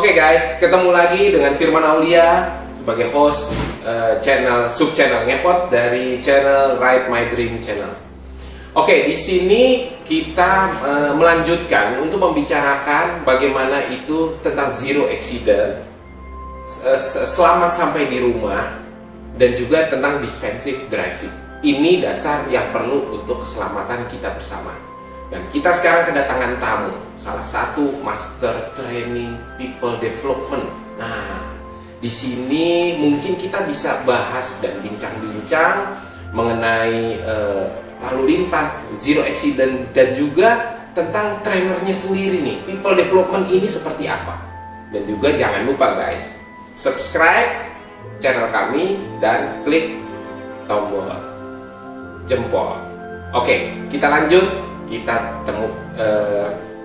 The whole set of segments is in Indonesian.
Oke guys, ketemu lagi dengan Firman Aulia sebagai host sub-channel Ngepot dari channel Ride My Dream Channel. Oke, di sini kita melanjutkan untuk membicarakan bagaimana itu tentang zero accident, selamat sampai di rumah, dan juga tentang defensive driving. Ini dasar yang perlu untuk keselamatan kita bersama. Dan kita sekarang kedatangan tamu, salah satu master training people development. Nah, di sini mungkin kita bisa bahas dan bincang-bincang mengenai lalu lintas, zero accident, dan juga tentang trainernya sendiri nih. People development ini seperti apa? Dan juga jangan lupa guys, subscribe channel kami dan klik tombol jempol. Oke, kita lanjut.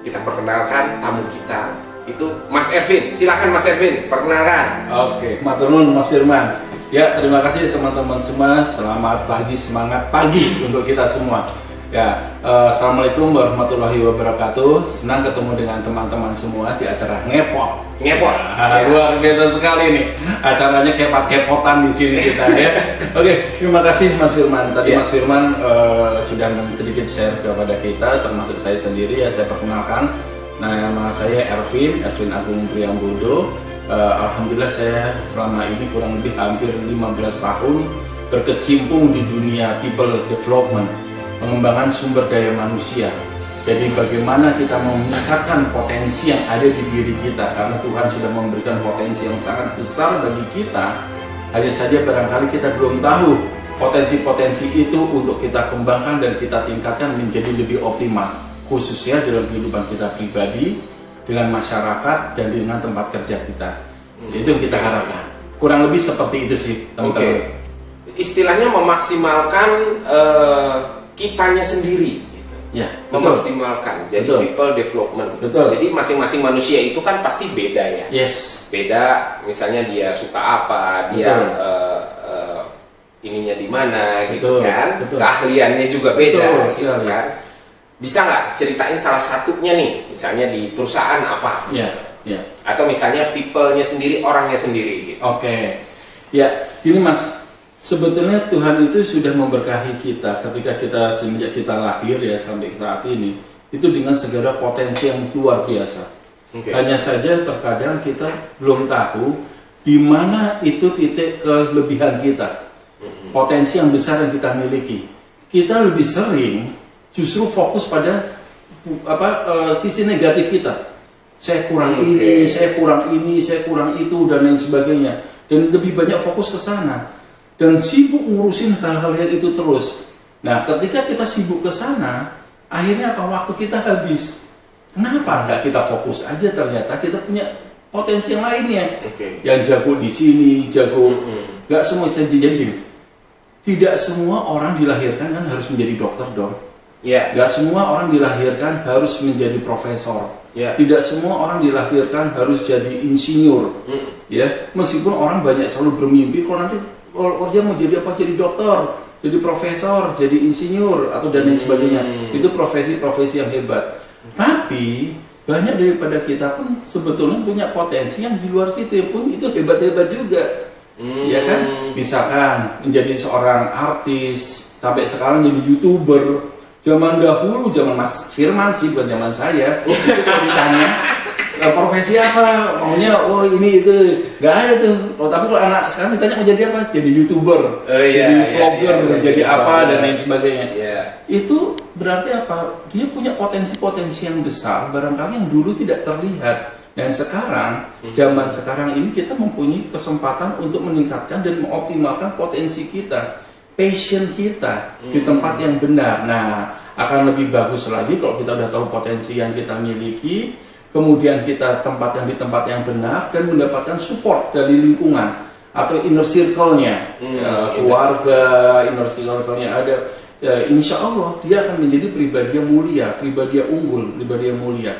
Kita perkenalkan tamu kita, itu Mas Ervin. Silakan Mas Ervin, perkenalkan. Oke, matur nuwun Mas Firman. Ya, terima kasih teman-teman semua. Selamat pagi, semangat pagi untuk kita semua. Ya, assalamualaikum warahmatullahi wabarakatuh. Senang ketemu dengan teman-teman semua di acara Ngepot. Ngepot. Luar biasa sekali nih. Acaranya kepot-kepotan di sini kita ya. Oke, terima kasih Mas Firman. Tadi Mas Firman sudah sedikit share kepada kita, termasuk saya sendiri ya. Saya perkenalkan. Nama saya Ervin Agung Priambodo. Alhamdulillah saya selama ini kurang lebih hampir 15 tahun berkecimpung di dunia people development, pengembangan sumber daya manusia. Jadi bagaimana kita meningkatkan potensi yang ada di diri kita, karena Tuhan sudah memberikan potensi yang sangat besar bagi kita. Hanya saja barangkali kita belum tahu potensi-potensi itu untuk kita kembangkan dan kita tingkatkan menjadi lebih optimal, khususnya dalam kehidupan kita pribadi, dengan masyarakat, dan dengan tempat kerja kita. Itu yang kita harapkan. Kurang lebih seperti itu sih, teman-teman. Istilahnya memaksimalkan kitanya sendiri, gitu. Ya, memaksimalkan. Jadi people development. Betul. Jadi masing-masing manusia itu kan pasti beda ya. Yes. Beda. Misalnya dia suka apa, dia ininya di mana, gitu kan. Betul. Keahliannya juga beda, gitu kan. Bisa nggak ceritain salah satunya nih, misalnya di perusahaan apa? Ya. Atau misalnya people-nya sendiri, orangnya sendiri gitu. Oke. Ya, ini Mas, sebetulnya Tuhan itu sudah memberkahi kita ketika kita semenjak kita lahir ya sampai saat ini, itu dengan segala potensi yang luar biasa. Hanya saja terkadang kita belum tahu di mana itu titik kelebihan kita, potensi yang besar yang kita miliki. Kita lebih sering justru fokus pada sisi negatif kita. Saya kurang ini, saya kurang ini, saya kurang itu, dan lain sebagainya. Dan lebih banyak fokus ke sana. Dan sibuk ngurusin hal-hal yang itu terus. Nah, ketika kita sibuk ke sana, akhirnya waktu kita habis. Kenapa nggak kita fokus aja? Ternyata kita punya potensi yang lainnya. Yang jago di sini, jago. Nggak semua bisa jadi. Tidak semua orang dilahirkan kan harus menjadi dokter dong. Nggak semua orang dilahirkan harus menjadi profesor. Tidak semua orang dilahirkan harus jadi insinyur. Ya, meskipun orang banyak selalu bermimpi kalau nanti kerja mau jadi apa, jadi dokter, jadi profesor, jadi insinyur atau dan lain sebagainya. Itu profesi-profesi yang hebat. Tapi banyak daripada kita pun sebetulnya punya potensi yang di luar situ, yang pun itu hebat-hebat juga. Ya kan? Misalkan menjadi seorang artis, sampai sekarang jadi YouTuber. Zaman dahulu, zaman Mas Firman sih, bukan zaman saya. Itu kalau ditanya profesi apa, maunya ini itu, nggak ada tuh. Tapi kalau anak sekarang ditanya mau jadi apa, jadi YouTuber, jadi vlogger, jadi apa dan lain sebagainya. Itu berarti apa? Dia punya potensi-potensi yang besar, barangkali yang dulu tidak terlihat. Dan sekarang, zaman sekarang ini kita mempunyai kesempatan untuk meningkatkan dan mengoptimalkan potensi kita, passion kita di tempat yang benar. Nah, akan lebih bagus lagi kalau kita udah tahu potensi yang kita miliki, kemudian kita tempatkan di tempat yang benar dan mendapatkan support dari lingkungan atau inner circle-nya, keluarga, inner circle-nya ada. Insya Allah dia akan menjadi pribadi yang mulia, pribadi yang unggul, pribadi yang mulia.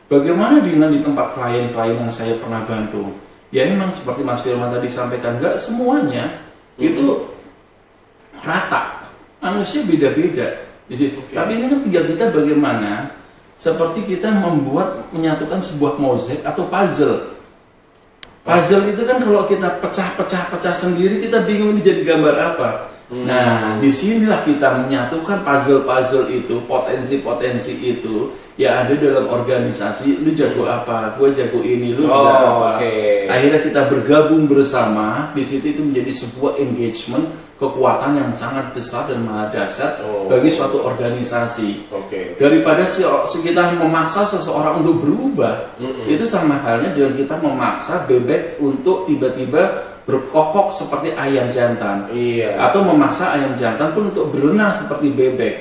Bagaimana dengan di tempat klien-klien yang saya pernah bantu? Ya memang seperti Mas Firman tadi sampaikan, nggak semuanya itu rata, manusia beda-beda. Tapi ini kan tinggal kita bagaimana, seperti kita menyatukan sebuah mozaik atau puzzle. Puzzle itu kan kalau kita pecah sendiri, kita bingung ini jadi gambar apa. Nah, disinilah kita menyatukan puzzle itu, potensi itu yang ada dalam organisasi. Lu jago apa, gue jago ini, lu jago apa. Akhirnya kita bergabung bersama. Di situ itu menjadi sebuah engagement, kekuatan yang sangat besar dan maha dahsyat bagi suatu organisasi. Daripada kita memaksa seseorang untuk berubah, itu sama halnya dengan kita memaksa bebek untuk tiba-tiba berkokok seperti ayam jantan, atau memaksa ayam jantan pun untuk berenang seperti bebek.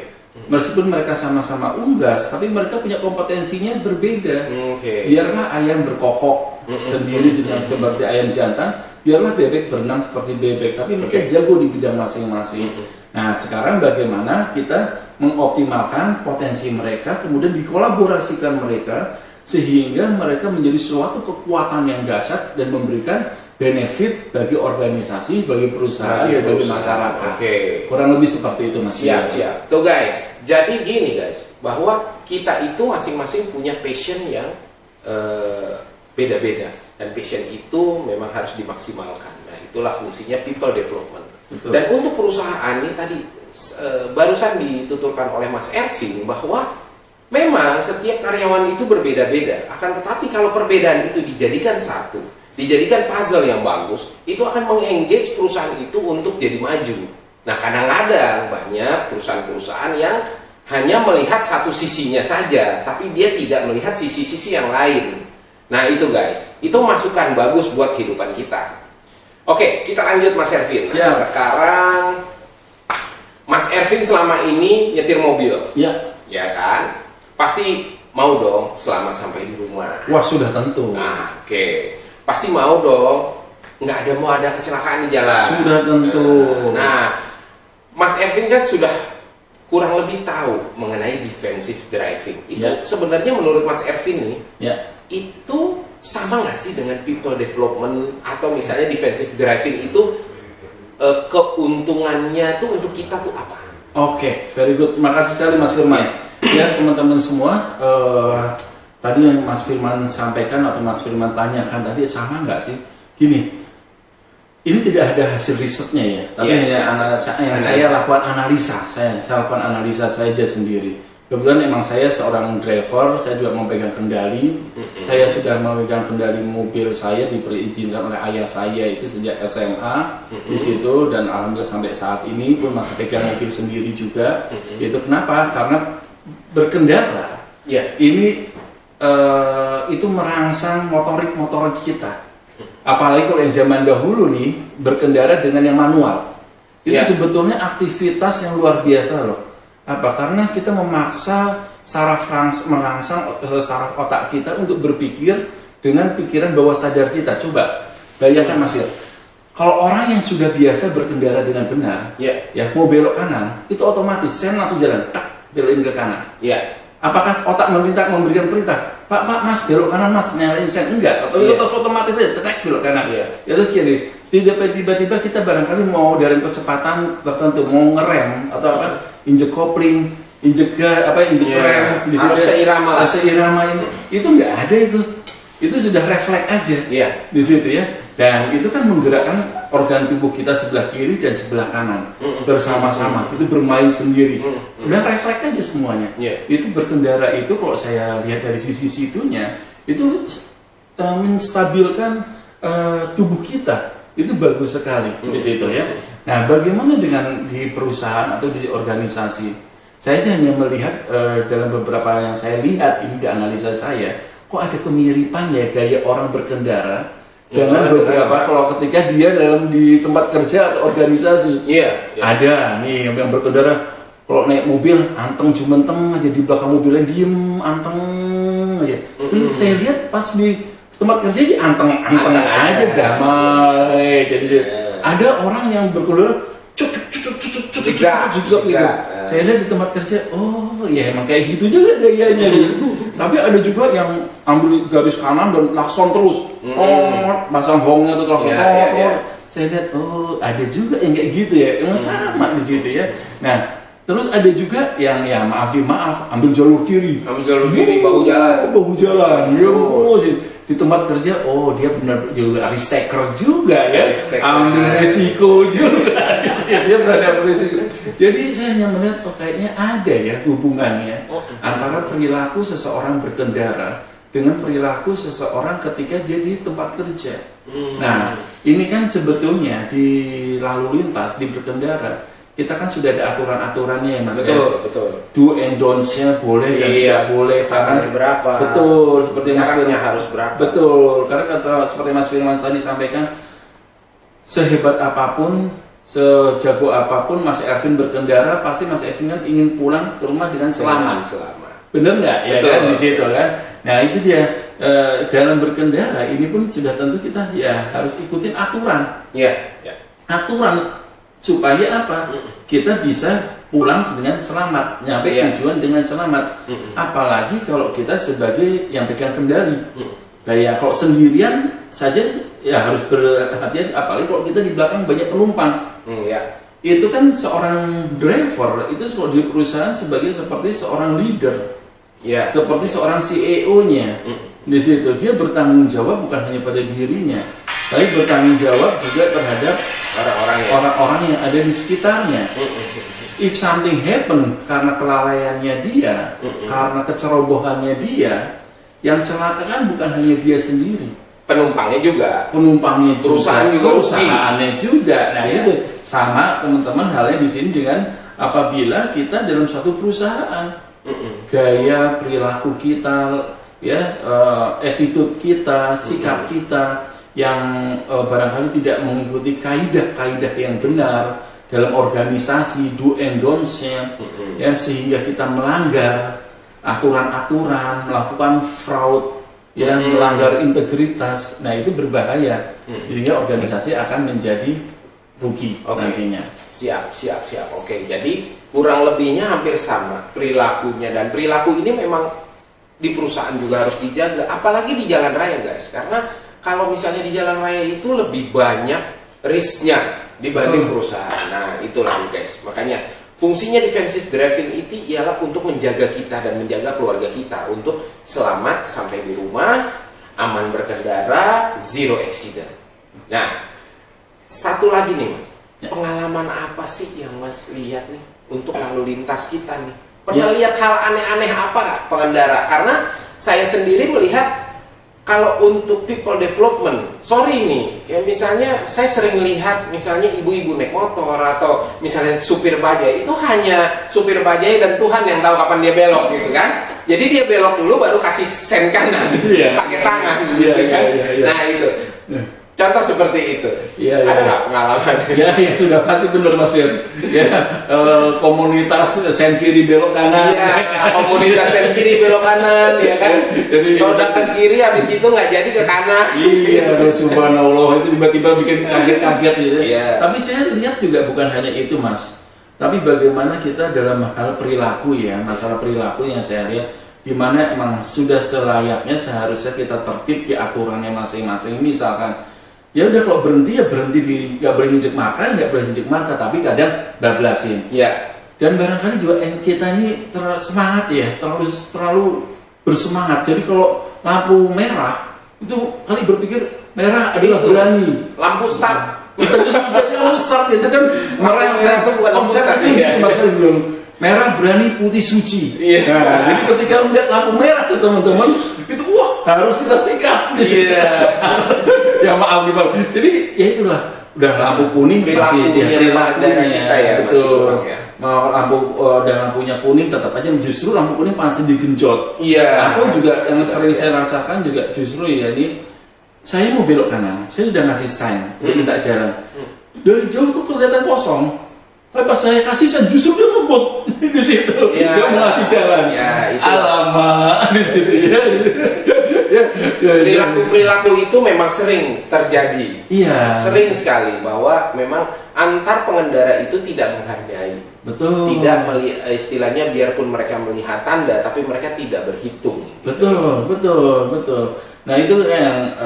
Meskipun mereka sama-sama unggas, tapi mereka punya kompetensinya berbeda. Biarlah ayam berkokok sendiri seperti ayam jantan, biarlah bebek berenang seperti bebek, tapi mereka jago di bidang masing-masing. Nah, sekarang bagaimana kita mengoptimalkan potensi mereka, kemudian dikolaborasikan mereka, sehingga mereka menjadi suatu kekuatan yang dahsyat dan memberikan benefit bagi organisasi, bagi perusahaan, dan bagi masyarakat. Kurang lebih seperti itu, Mas. Siap. Tuh guys, jadi gini guys, bahwa kita itu masing-masing punya passion yang beda-beda, dan passion itu memang harus dimaksimalkan. Nah, itulah fungsinya people development. Betul. Dan untuk perusahaan ini tadi barusan dituturkan oleh Mas Ervin bahwa memang setiap karyawan itu berbeda-beda. Akan tetapi kalau perbedaan itu dijadikan satu, dijadikan puzzle yang bagus, itu akan mengengage perusahaan itu untuk jadi maju. Nah, kadang-kadang banyak perusahaan-perusahaan yang hanya melihat satu sisinya saja, tapi dia tidak melihat sisi-sisi yang lain. Nah, itu guys, itu masukan bagus buat kehidupan kita. Oke, kita lanjut Mas Ervin. Nah, sekarang Mas Ervin selama ini nyetir mobil, ya kan? Pasti mau dong selamat sampai di rumah. Wah, sudah tentu. Nah, pasti mau dong, nggak ada kecelakaan di jalan. Sudah tentu. Nah, Mas Ervin kan sudah kurang lebih tahu mengenai defensive driving. Itu sebenarnya menurut Mas Ervin nih, itu sama nggak sih dengan people development, atau misalnya defensive driving itu keuntungannya tuh untuk kita tuh apa? Very good. Makasih sekali Mas Firman. Ya, teman-teman semua. Tadi yang Mas Firman sampaikan atau Mas Firman tanyakan tadi sama nggak sih? Gini, ini tidak ada hasil risetnya ya, tapi hanya saya lakukan analisa, saya lakukan analisa saja sendiri. Kebetulan emang saya seorang driver, saya juga memegang kendali. Saya sudah memegang kendali mobil saya, diperizinkan oleh ayah saya itu sejak SMA di situ, dan alhamdulillah sampai saat ini pun masih pegang mobil sendiri juga. Itu kenapa? Karena berkendara ini itu merangsang motorik kita. Apalagi kalau yang zaman dahulu nih berkendara dengan yang manual, itu sebetulnya aktivitas yang luar biasa loh. Apa? Karena kita memaksa merangsang saraf otak kita untuk berpikir dengan pikiran bawah sadar kita. Coba bayangkan Mas Fir, kalau orang yang sudah biasa berkendara dengan benar, mau belok kanan, itu otomatis saya langsung jalan, belokin ke kanan. Apakah otak memberikan perintah, Pak, Mas belok kanan Mas, nyalain sen? Enggak, atau itu otomatis saja cetek belok kanan. Ya terus jadi tiba-tiba kita barangkali mau dari kecepatan tertentu, mau ngerem atau apa, injek kopling, injek rem, harus seirama ini, itu nggak ada itu sudah refleks aja di situ ya. Dan itu kan menggerakkan organ tubuh kita sebelah kiri dan sebelah kanan bersama-sama, itu bermain sendiri. Udah refleks aja semuanya. Itu berkendara itu kalau saya lihat dari sisi situnya, itu menstabilkan tubuh kita, itu bagus sekali di situ ya. Nah, bagaimana dengan di perusahaan atau di organisasi? Saya hanya melihat dalam beberapa yang saya lihat ini di analisa saya, kok ada kemiripan ya gaya orang berkendara dengan beberapa kalau ketika dia di tempat kerja atau organisasi. Ada nih yang berkendara kalau naik mobil anteng jumentem aja, di belakang mobilnya diem anteng aja. Saya lihat pas di tempat kerja anteng aja, damai. Jadi ada orang yang berkendara cuk gitu. Saya lihat di tempat kerja, emang kayak gitu juga gayanya. Tapi ada juga yang ambil garis kanan dan lakson terus, pasang hongnya tuh terus. Saya lihat, ada juga yang kayak gitu ya, emang sama di situ ya. Nah, terus ada juga yang maaf ambil jalur kiri, bahu jalan. di tempat kerja, oh dia benar juga risk taker juga ya, Risk taker. ambil resiko juga, dia berani ambil resiko. Jadi saya hanya melihat, oh kayaknya ada ya hubungannya antara perilaku seseorang berkendara dengan perilaku seseorang ketika dia di tempat kerja. Nah, ini kan sebetulnya di lalu lintas, di berkendara, kita kan sudah ada aturan-aturannya ya Mas. Betul, betul. Do and don'ts-nya boleh dan tidak boleh. Karena berapa? Betul, seperti Mas Jaraknya Firman harus berapa? Betul, karena kata seperti Mas Firman tadi sampaikan, sehebat apapun, sejago apapun Mas Ervin berkendara, pasti Mas Ervin kan ingin pulang ke rumah dengan selamat. Bener nggak? Ya Betul. kan di situ kan. Nah itu dia, dalam berkendara ini pun sudah tentu kita ya harus ikutin aturan. Iya. Ya. Aturan supaya apa? Kita bisa pulang dengan selamat, nyampe Iya. tujuan dengan selamat. Apalagi kalau kita sebagai yang pegang kendali. Kayak kalau sendirian saja ya harus berhati-hati, apalagi kalau kita di belakang banyak penumpang. Ya. Itu kan seorang driver itu di perusahaan seperti seorang leader, Ya. seperti seorang CEO-nya. Di situ dia bertanggung jawab bukan hanya pada dirinya, tapi bertanggung jawab juga terhadap orang-orang yang ada di sekitarnya. If something happen karena kelalaiannya dia, karena kecerobohannya dia, yang celaka kan bukan hanya dia sendiri, Penumpangnya juga. perusahaan juga, rugi. perusahaannya juga. Nah Iya. itu sama teman-teman halnya di sini dengan apabila kita dalam suatu perusahaan, gaya perilaku kita, ya attitude kita, sikap kita yang barangkali tidak mengikuti kaidah-kaidah yang benar dalam organisasi, do and don'ts-nya, ya sehingga kita melanggar aturan-aturan, melakukan fraud, ya melanggar integritas. Nah itu berbahaya, sehingga organisasi akan menjadi rugi nantinya. Siap. Oke, jadi kurang lebihnya hampir sama perilakunya, dan perilaku ini memang di perusahaan juga harus dijaga, apalagi di jalan raya guys, karena kalau misalnya di jalan raya itu lebih banyak risknya dibanding perusahaan. Nah itulah guys, makanya fungsinya defensive driving itu ialah untuk menjaga kita dan menjaga keluarga kita untuk selamat sampai di rumah, aman berkendara, zero accident. Nah, satu lagi nih Mas, pengalaman apa sih yang Mas lihat nih untuk lalu lintas kita nih? Pernah lihat hal aneh-aneh apa nggak pengendara? Karena saya sendiri melihat kalau untuk people development, sorry nih, ya misalnya saya sering lihat misalnya ibu-ibu naik motor atau misalnya supir bajai, itu hanya supir bajai dan Tuhan yang tahu kapan dia belok gitu kan. Jadi dia belok dulu baru kasih sen kanan, pakai tangan gitu kan. Nah itu, contoh seperti itu. Ada nggak pengalaman? Ya sudah pasti benar Mas Fir. Ya komunitas sen kiri belok kanan. Iya, komunitas sen kiri belok kanan, ya kan. Jadi kalau udah ke kiri habis itu nggak jadi ke kanan. Iya, subhanallah, itu tiba-tiba bikin kaget-kaget gitu. Iya. Tapi saya lihat juga bukan hanya itu Mas, tapi bagaimana kita dalam hal perilaku ya, masalah perilaku yang saya lihat, di mana emang sudah selayaknya seharusnya kita tertib di aturannya masing-masing. Misalkan ya udah kalau berhenti ya berhenti, nggak boleh injek marka, nggak boleh injek marka, tapi kadang bablasin. Iya. Dan barangkali juga kita ini semangat ya, terlalu bersemangat. Jadi kalau lampu merah itu kali berpikir merah adalah berani. Lampu start. Terus jadi lampu start itu kan merah itu bukan lampu start ya. Merah berani, putih suci. Iya. Nah, jadi ketika melihat lampu merah tuh teman-teman, itu wah harus kita sikat. Iya. Ya maaf nih Bang. Jadi ya itulah, udah lampu kuning masih dia perilakunya kita ya, betul. Ya. Mau lampu dan lampunya kuning tetap aja justru lampu kuning pasti digenjot. Iya. Atau juga yang sering saya rasakan juga justru ya ini, saya mau belok kanan, saya sudah ngasih sign, minta jalan. Dari jauh tuh kelihatan kosong. Tapi pas saya kasih sign justru dia ngebut di situ. Ya, dia mau ngasih jalan. Ya, itu. Alamak di situ ya. Perilaku itu memang sering terjadi. Iya. Sering sekali bahwa memang antar pengendara itu tidak menghargai. Betul. Tidak istilahnya biarpun mereka melihat tanda, tapi mereka tidak berhitung. Betul. Nah itu yang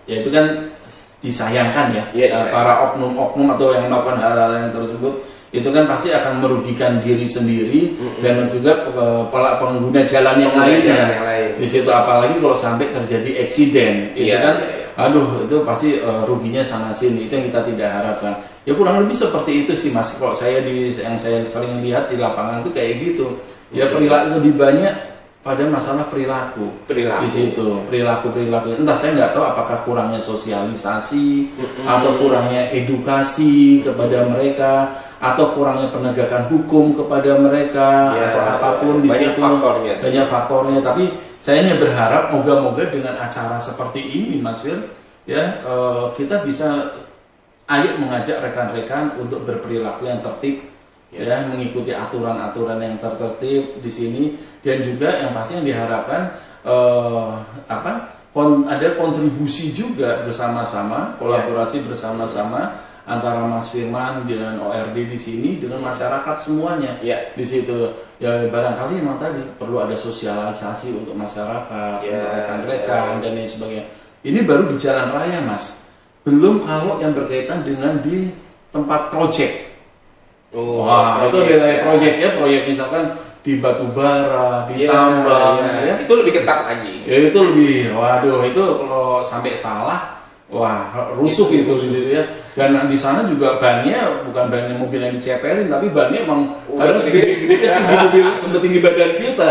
ya itu kan disayangkan ya, Iya, disayangkan. para oknum-oknum atau yang melakukan hal-hal yang tersebut itu kan pasti akan merugikan diri sendiri dan juga pengguna jalan yang lainnya. Di situ apalagi kalau sampai terjadi eksiden, itu kan, aduh itu pasti ruginya sana sini. Itu yang kita tidak harapkan. Ya kurang lebih seperti itu sih Mas. Kalau saya yang saya sering lihat di lapangan itu kayak gitu. Ya perilaku lebih banyak pada masalah perilaku. Di situ perilaku. Entah saya nggak tahu apakah kurangnya sosialisasi atau kurangnya edukasi kepada mereka, atau kurangnya penegakan hukum kepada mereka, atau apapun di situ. Banyak faktornya. Tapi saya hanya berharap moga-moga dengan acara seperti ini Mas Fir, ya kita bisa mengajak rekan-rekan untuk berperilaku yang tertib, ya mengikuti aturan-aturan yang tertertib di sini, dan juga yang pasti yang diharapkan ada kontribusi juga bersama-sama, kolaborasi bersama-sama antara Mas Firman dan ORD di sini dengan masyarakat semuanya. Di situ ya barangkali memang tadi perlu ada sosialisasi untuk masyarakat, untuk rekan-rekan dan lain sebagainya. Ini baru di jalan raya Mas, belum kalau yang berkaitan dengan di tempat proyek. Wah, itu adalah proyek misalkan di batu bara, di tambang, itu lebih ketat lagi. Ya itu lebih, waduh itu kalau sampai salah, wah rusuh itu ya. Dan di sana juga bannya bukan bannya mobil yang diceperin, tapi bannya emang kadang gede-gede setinggi badan kita.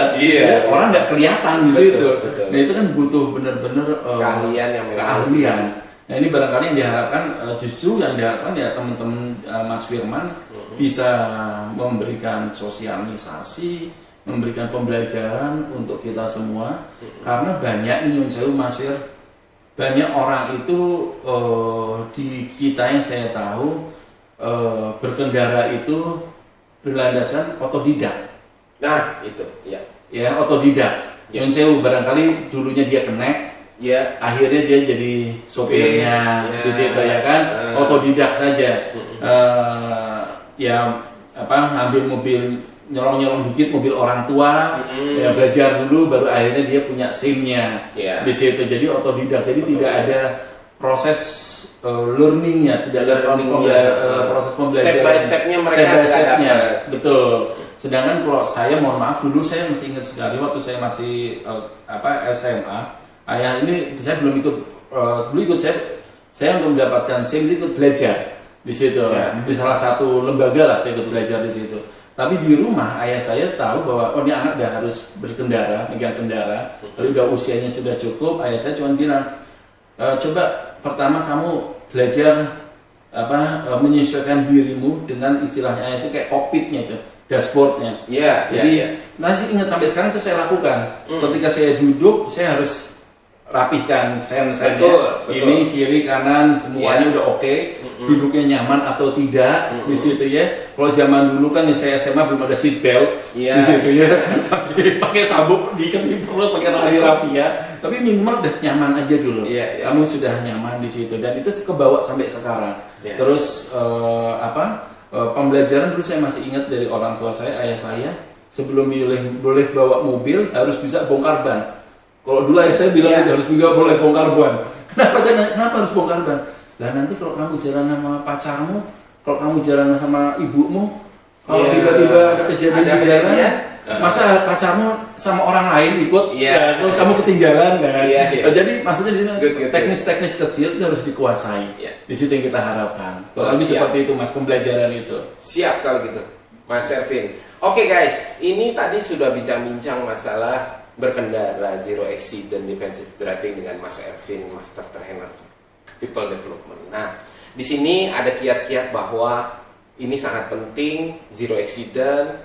Orang nggak kelihatan di situ. Nah itu kan butuh benar-benar keahlian. Nah ini barangkali yang diharapkan, justru yang diharapkan ya teman-teman Mas Firman bisa memberikan sosialisasi, memberikan pembelajaran untuk kita semua, karena banyak Nyun Sewu Mas Fir, banyak orang itu di kita yang saya tahu berkendara itu berlandaskan otodidak. Nah itu ya otodidak. Nyun Sewu barangkali dulunya dia kenek, akhirnya dia jadi sopirnya di situ ya kan, otodidak saja. Ngambil mobil, nyolong dikit mobil orang tua, ya belajar dulu baru akhirnya dia punya SIM-nya di situ. Jadi otodidak, jadi tidak ada proses learning-nya, tidak ada proses pembelajaran. Step by step-nya mereka dapat. Betul. Sedangkan kalau saya, mohon maaf, dulu saya masih ingat sekali waktu saya masih SMA. Ayah ini saya belum ikut saya untuk mendapatkan SIM ikut belajar di situ, di salah satu lembaga lah saya ikut belajar di situ. Tapi di rumah ayah saya tahu bahwa ini anak udah harus berkendara, megang kendara, lalu udah usianya sudah cukup. Ayah saya cuma bilang, coba pertama kamu belajar menyesuaikan dirimu dengan istilahnya ayah itu kayak kokpitnya itu, dashboardnya. Jadi masih ingat sampai sekarang itu saya lakukan. Ketika saya duduk, saya harus rapihkan sen-sennya, ini kiri kanan semuanya udah oke. Duduknya nyaman atau tidak di situ ya. Kalau zaman dulu kan saya SMA belum ada seat belt di situ ya, masih pakai sabuk diikat di perut pakai tali rafia, tapi minimal udah nyaman aja dulu. Kamu sudah nyaman di situ dan itu kebawa sampai sekarang. Terus pembelajaran dulu saya masih ingat dari orang tua saya, ayah saya, sebelum boleh bawa mobil harus bisa bongkar ban. Kalau dulu ayah saya bilang harus juga boleh bongkar ban. Kenapa harus bongkar ban? Lah nanti kalau kamu jalan sama pacarmu, kalau kamu jalan sama ibumu, kalau tiba-tiba ada kejadian di jalan, masa pacarmu sama orang lain ikut, terus kamu ketinggalan kan? Jadi maksudnya teknis-teknis kecil itu harus dikuasai. Di situ yang kita harapkan. Kalau seperti itu Mas, pembelajaran itu. Siap kalau gitu, Mas Ervin. Oke guys, ini tadi sudah bincang-bincang masalah berkendara zero accident defensive driving dengan Mas Ervin, Master Trainer People Development. Nah, di sini ada kiat-kiat bahwa ini sangat penting, zero accident,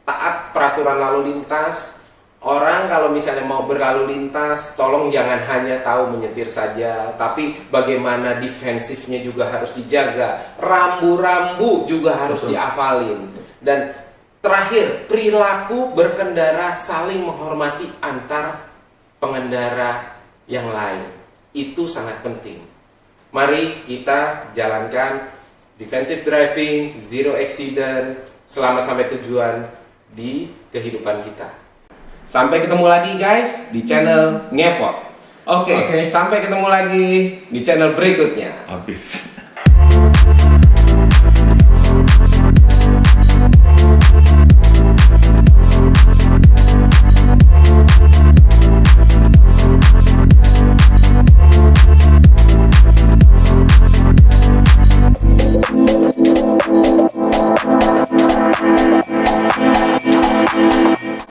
taat peraturan lalu lintas. Orang kalau misalnya mau berlalu lintas, tolong jangan hanya tahu menyetir saja, tapi bagaimana defensifnya juga harus dijaga. Rambu-rambu juga harus dihafalin. Dan terakhir, perilaku berkendara saling menghormati antar pengendara yang lain. Itu sangat penting. Mari kita jalankan defensive driving, zero accident, selamat sampai tujuan di kehidupan kita. Sampai ketemu lagi guys di channel Ngepot. Oke. Sampai ketemu lagi di channel berikutnya. Habis.